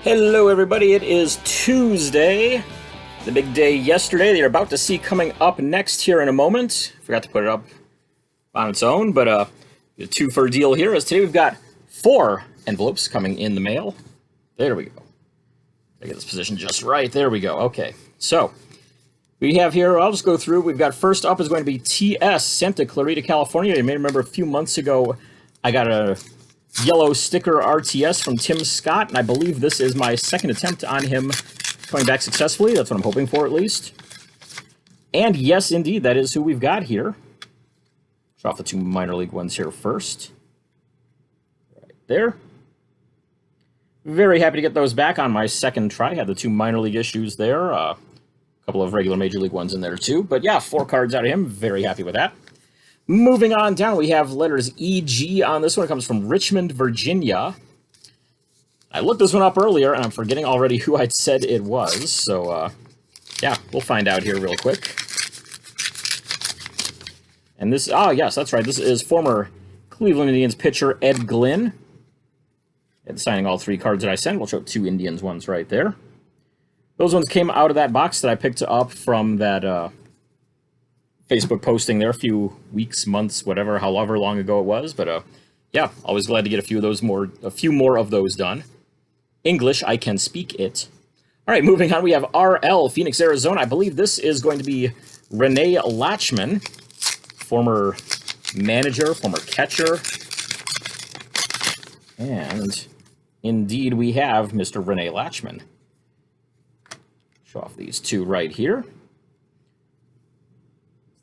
Hello everybody, it is Tuesday, the big day yesterday that you're about to see coming up next here in a moment. Forgot to put it up on its own, but a two-for deal here is today we've got 4 envelopes coming in the mail. There we go. I get this position just right, there we go, okay. So, we have here, I'll just go through, we've got first up is going to be TS, Santa Clarita, California. You may remember a few months ago I got a yellow sticker RTS from Tim Scott, and I believe this is my second attempt on him coming back successfully. That's what I'm hoping for, at least. And yes, indeed, that is who we've got here. Show off the 2 minor league ones here first. Right there. Very happy to get those back on my second try. Had the 2 minor league issues there. A couple of regular major league ones in there, too. But yeah, 4 cards out of him. Very happy with that. Moving on down, we have letters EG on this one. It comes from Richmond, Virginia. I looked this one up earlier, and I'm forgetting already who I'd said it was. So, yeah, we'll find out here real quick. And this, yes, that's right. This is former Cleveland Indians pitcher Ed Glynn. And signing all 3 cards that I sent. We'll show 2 Indians ones right there. Those ones came out of that box that I picked up from that Facebook posting there a few weeks, months, whatever, however long ago it was. But yeah, always glad to get a few more of those done. English, I can speak it. All right, moving on, we have RL, Phoenix, Arizona. I believe this is going to be Renee Latchman, former manager, former catcher. And indeed, we have Mr. Renee Latchman. Show off these 2 right here.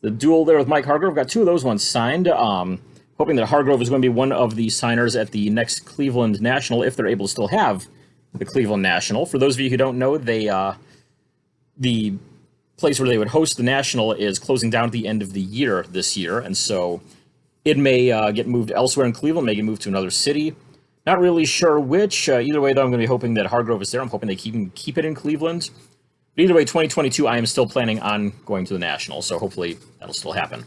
The duel there with Mike Hargrove, got 2 of those ones signed. Hoping that Hargrove is going to be one of the signers at the next Cleveland National, if they're able to still have the Cleveland National. For those of you who don't know, they the place where they would host the National is closing down at the end of the year this year, and so it may get moved elsewhere in Cleveland, may get moved to another city. Not really sure which. Either way, though, I'm going to be hoping that Hargrove is there. I'm hoping they keep it in Cleveland. Either way, 2022, I am still planning on going to the National, so hopefully that'll still happen.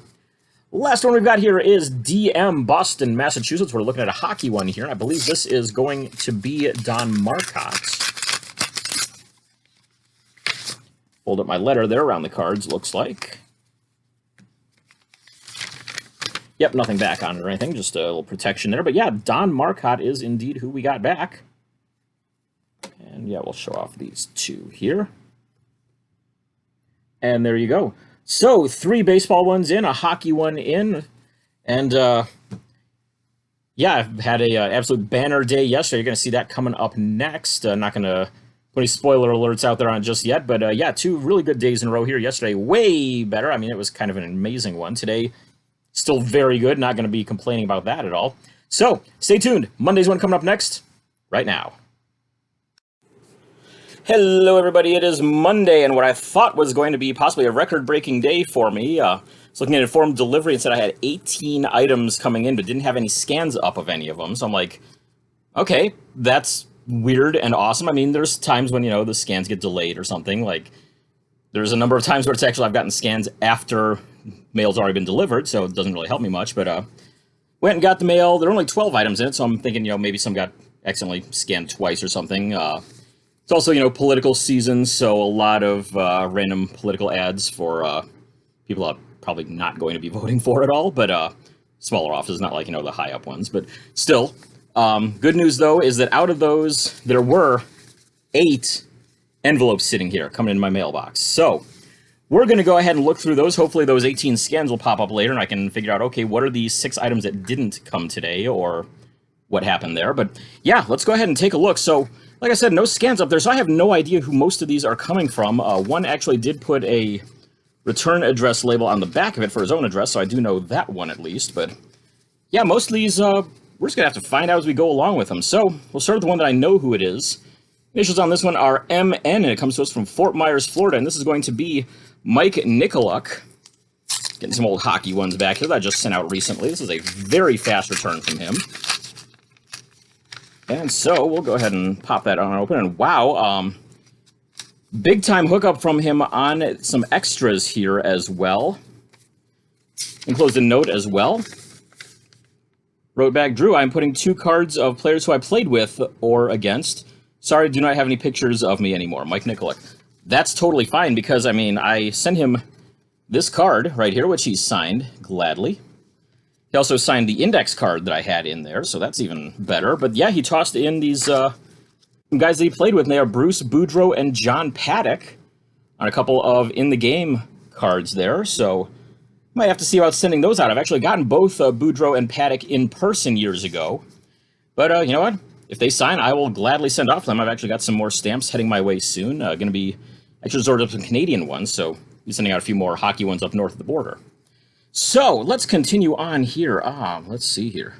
Last one we've got here is DM, Boston, Massachusetts. We're looking at a hockey one here. I believe this is going to be Don Marcotte. Fold up my letter there around the cards, looks like. Yep, nothing back on it or anything, just a little protection there. But yeah, Don Marcotte is indeed who we got back. And yeah, we'll show off these 2 here. And there you go. So, 3 baseball ones in, a hockey one in, and yeah, I've had a absolute banner day yesterday. You're going to see that coming up next. Not going to put any spoiler alerts out there on it just yet, but yeah, 2 really good days in a row here. Yesterday, way better. I mean, it was kind of an amazing one. Today, still very good. Not going to be complaining about that at all. So, stay tuned. Monday's one coming up next, right now. Hello everybody, it is Monday, and what I thought was going to be possibly a record-breaking day for me. I was looking at informed delivery and said I had 18 items coming in, but didn't have any scans up of any of them, so I'm like, okay, that's weird and awesome. I mean, there's times when, you know, the scans get delayed or something. Like, there's a number of times where it's actually I've gotten scans after mail's already been delivered, so it doesn't really help me much, but went and got the mail. There are only 12 items in it, so I'm thinking, you know, maybe some got accidentally scanned twice or something. It's also, you know, political season, so a lot of random political ads for people I'm probably not going to be voting for at all, but smaller offices, not like, you know, the high-up ones. But still, good news, though, is that out of those, there were 8 envelopes sitting here coming in my mailbox. So we're going to go ahead and look through those. Hopefully those 18 scans will pop up later, and I can figure out, okay, what are the 6 items that didn't come today, or what happened there. But yeah, let's go ahead and take a look. So, like I said, no scans up there, so I have no idea who most of these are coming from. One actually did put a return address label on the back of it for his own address, so I do know that one at least. But yeah, most of these, we're just going to have to find out as we go along with them. So we'll start with the one that I know who it is. Initials on this one are MN, and it comes to us from Fort Myers, Florida, and this is going to be Mike Nicoluck. Getting some old hockey ones back here that I just sent out recently. This is a very fast return from him. And so we'll go ahead and pop that on open, and wow, big time hookup from him on some extras here as well. Enclosed a note as well. Wrote back, Drew, I'm putting 2 cards of players who I played with or against. Sorry, do not have any pictures of me anymore, Mike Nicoluck. That's totally fine because, I mean, I sent him this card right here, which he signed gladly. He also signed the index card that I had in there, so that's even better. But yeah, he tossed in these guys that he played with, and they are Bruce Boudreau and John Paddock on a couple of in-the-game cards there, so might have to see about sending those out. I've actually gotten both Boudreau and Paddock in person years ago, but you know what? If they sign, I will gladly send off them. I've actually got some more stamps heading my way soon. Going to be actually resorted up some Canadian ones, so I'll be sending out a few more hockey ones up north of the border. So let's continue on here. Let's see here.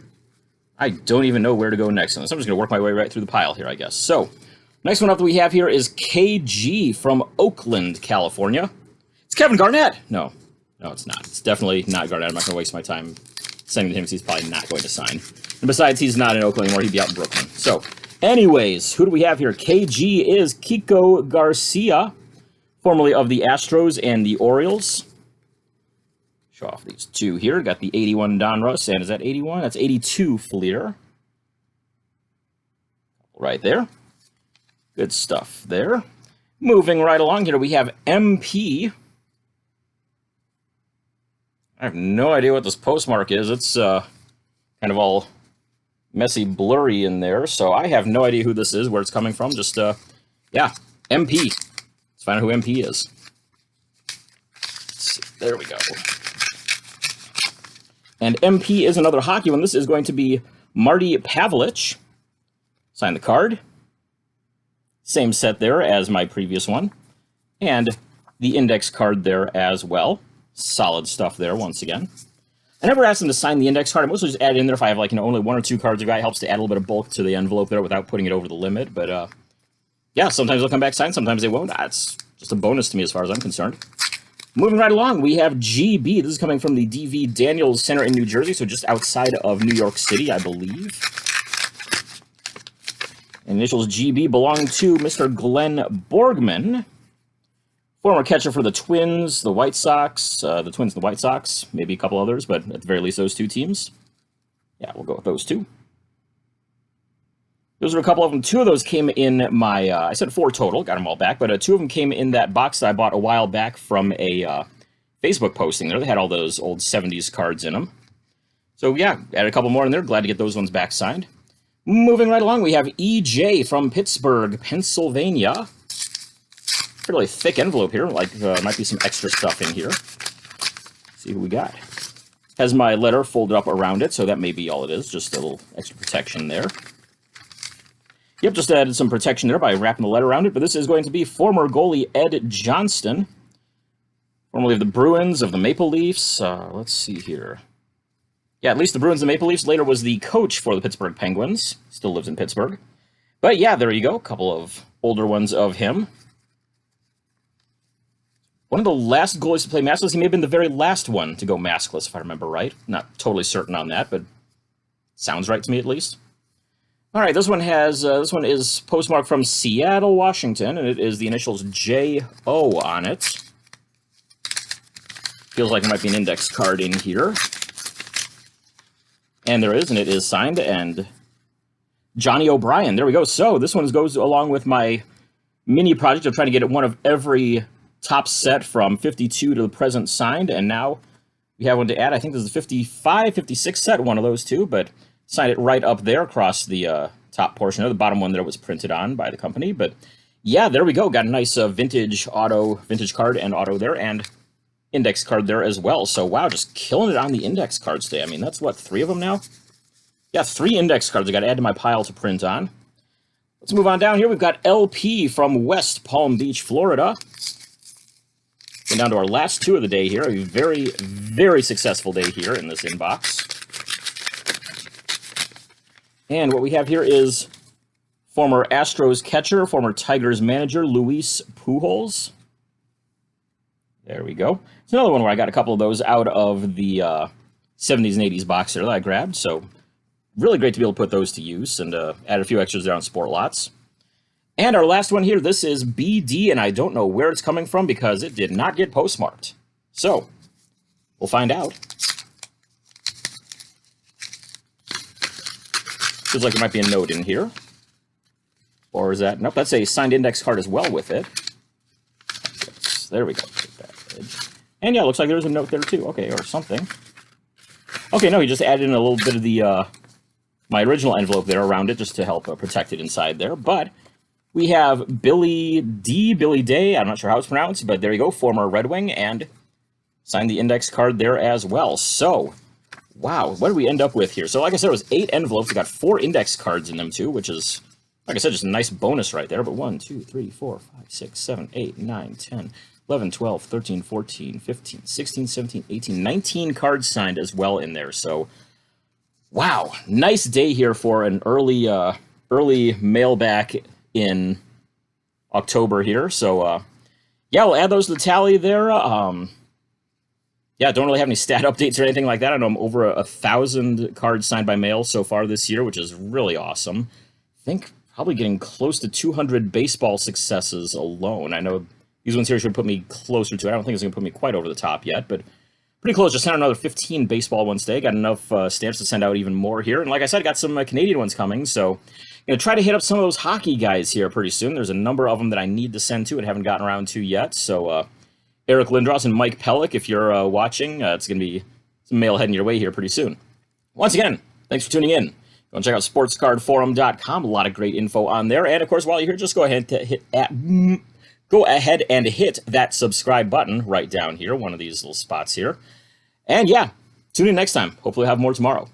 I don't even know where to go next on this. I'm just going to work my way right through the pile here, I guess. So, next one up that we have here is KG from Oakland, California. It's Kevin Garnett. No, it's not. It's definitely not Garnett. I'm not going to waste my time sending to him because he's probably not going to sign. And besides, he's not in Oakland anymore. He'd be out in Brooklyn. So, anyways, who do we have here? KG is Kiko Garcia, formerly of the Astros and the Orioles. Show off these two here. Got the 81 Donruss, and is that 81? That's 82 Fleer. Right there. Good stuff there. Moving right along here, we have MP. I have no idea what this postmark is. It's kind of all messy, blurry in there, so I have no idea who this is, where it's coming from. Just, yeah, MP. Let's find out who MP is. Let's see. There we go. And MP is another hockey one. This is going to be Marty Pavelich. Sign the card. Same set there as my previous one. And the index card there as well. Solid stuff there once again. I never asked them to sign the index card. I mostly just add it in there if I have like, only one or two cards a guy. It helps to add a little bit of bulk to the envelope there without putting it over the limit. But yeah, sometimes they'll come back signed, sometimes they won't. That's just a bonus to me as far as I'm concerned. Moving right along, we have GB. This is coming from the DV Daniels Center in New Jersey, so just outside of New York City, I believe. Initials GB belong to Mr. Glenn Borgman, former catcher for the Twins, the White Sox, the Twins and the White Sox, maybe a couple others, but at the very least, those two teams. Yeah, we'll go with those two. Those are a couple of them. Two of those came in my, I said 4 total, got them all back, but two of them came in that box that I bought a while back from a Facebook posting there. They had all those old 70s cards in them. So yeah, added a couple more in there. Glad to get those ones back signed. Moving right along, we have EJ from Pittsburgh, Pennsylvania. Fairly thick envelope here, like might be some extra stuff in here. Let's see who we got. Has my letter folded up around it, so that may be all it is, just a little extra protection there. Yep, just added some protection there by wrapping the letter around it, but this is going to be former goalie Ed Johnston, formerly of the Bruins, of the Maple Leafs. Let's see here. Yeah, at least the Bruins and the Maple Leafs. Later was the coach for the Pittsburgh Penguins. Still lives in Pittsburgh. But yeah, there you go. A couple of older ones of him. One of the last goalies to play maskless. He may have been the very last one to go maskless, if I remember right. Not totally certain on that, but sounds right to me at least. All right, this one is postmarked from Seattle, Washington, and it is the initials J-O on it. Feels like there might be an index card in here. And there is, and it is signed, and Johnny O'Brien. There we go. So this one goes along with my mini project of trying to get one of every top set from 52 to the present signed, and now we have one to add. I think this is the 55, 56 set, one of those two, but signed it right up there across the top portion of the bottom one that it was printed on by the company. But yeah, there we go. Got a nice vintage card and auto there, and index card there as well. So wow, just killing it on the index cards today. I mean, that's what, 3 of them now? Yeah, 3 index cards I got to add to my pile to print on. Let's move on down here. We've got LP from West Palm Beach, Florida. Getting down to our last 2 of the day here. A very, very successful day here in this inbox. And what we have here is former Astros catcher, former Tigers manager, Luis Pujols. There we go. It's another one where I got a couple of those out of the 70s and 80s box there that I grabbed. So really great to be able to put those to use, and add a few extras there on Sport Lots. And our last one here, this is BD, and I don't know where it's coming from because it did not get postmarked. So we'll find out. Feels like there might be a note in here. Or is that... Nope, that's a signed index card as well with it. There we go. Take that edge. And yeah, looks like there's a note there too. Okay, or something. Okay, no, he just added in a little bit of the my original envelope there around it just to help protect it inside there. But we have Billy Day. I'm not sure how it's pronounced, but there you go. Former Red Wing, and signed the index card there as well. So, wow, what did we end up with here? So, like I said, it was 8 envelopes. We got 4 index cards in them too, which is... Like I said, just a nice bonus right there, but 1, 2, 3, 4, 5, 6, 7, 8, 9, 10, 11, 12, 13, 14, 15, 16, 17, 18, 19 cards signed as well in there. So, wow, nice day here for an early mail back in October here. So, yeah, we'll add those to the tally there. Yeah, don't really have any stat updates or anything like that. I know I'm over 1,000 cards signed by mail so far this year, which is really awesome. I think probably getting close to 200 baseball successes alone. I know these ones here should put me closer to it. I don't think it's going to put me quite over the top yet, but pretty close. Just sent another 15 baseball ones today. Got enough stamps to send out even more here. And like I said, got some Canadian ones coming, so going to try to hit up some of those hockey guys here pretty soon. There's a number of them that I need to send to and haven't gotten around to yet. So Eric Lindros and Mike Pellick, if you're watching, it's going to be some mail heading your way here pretty soon. Once again, thanks for tuning in. Go and check out sportscardforum.com. A lot of great info on there. And, of course, while you're here, just go ahead and hit that subscribe button right down here, one of these little spots here. And, yeah, tune in next time. Hopefully we'll have more tomorrow.